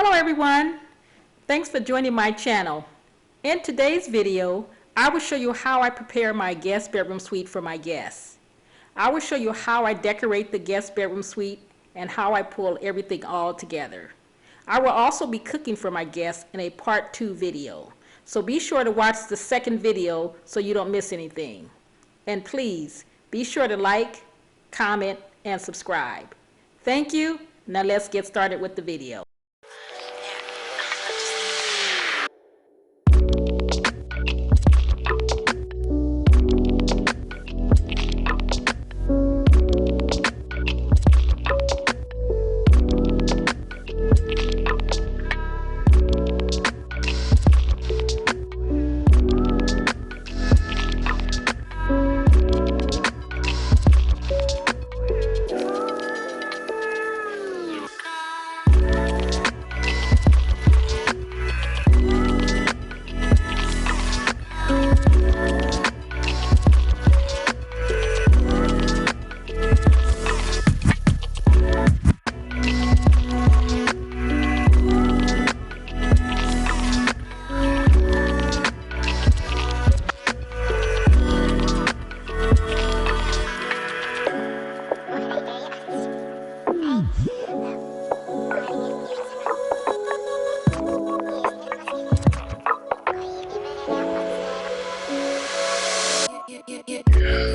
Hello everyone, thanks for joining my channel. In today's video, I will show you how I prepare my guest bedroom suite for my guests. I will show you how I decorate the guest bedroom suite and how I pull everything all together. I will also be cooking for my guests in a part 2 video, so be sure to watch the second video so you don't miss anything. And please, be sure to like, comment, and subscribe. Thank you. Now let's get started with the video.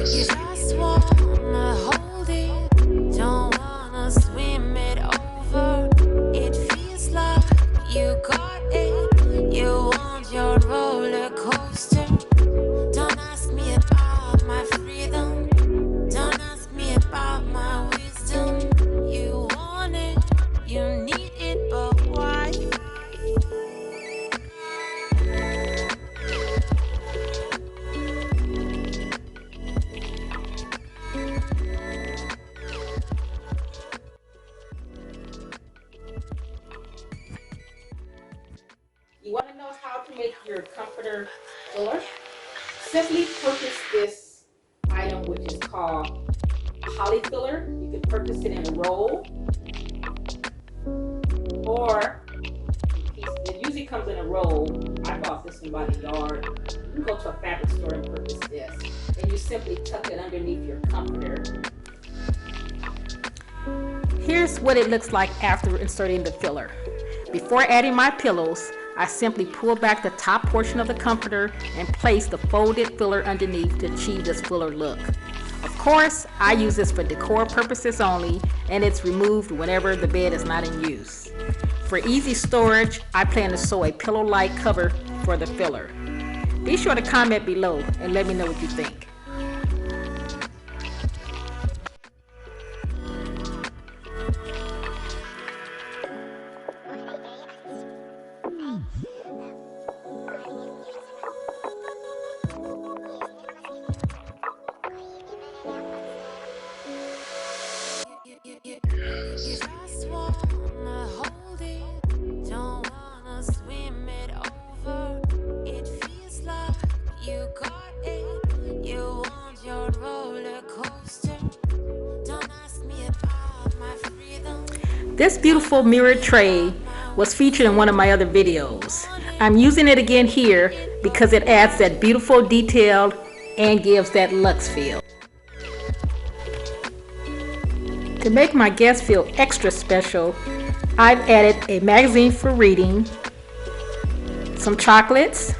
Just wanna hold it, don't wanna swim it over. It feels like you got it, you want your roller coaster. Don't ask me about my freedom, don't ask me about my wisdom. You want it, you need it, but why? You want to know how to make your comforter filler? Simply purchase this item, which is called a holly filler. You can purchase it in a roll, or it usually comes in a roll. I bought this one by the yard. You can go to a fabric store and purchase this, and you simply tuck it underneath your comforter. Here's what it looks like after inserting the filler. Before adding my pillows, I simply pull back the top portion of the comforter and place the folded filler underneath to achieve this fuller look. Of course, I use this for decor purposes only, and it's removed whenever the bed is not in use. For easy storage, I plan to sew a pillow-like cover for the filler. Be sure to comment below and let me know what you think. Just wanna hold it, don't wanna swim it over. It feels like you got it, you want your roller coaster. Don't ask me about my freedom. This beautiful mirrored tray was featured in one of my other videos. I'm using it again here because it adds that beautiful detail and gives that luxe feel. To make my guests feel extra special, I've added a magazine for reading, some chocolates,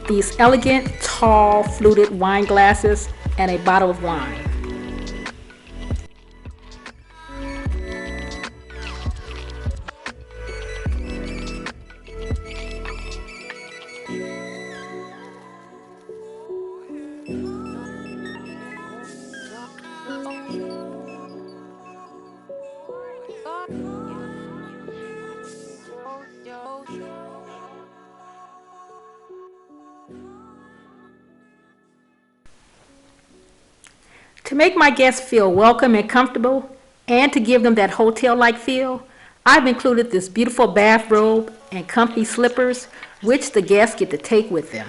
these elegant, tall, fluted wine glasses, and a bottle of wine. To make my guests feel welcome and comfortable, and to give them that hotel-like feel, I've included this beautiful bathrobe and comfy slippers, which the guests get to take with them.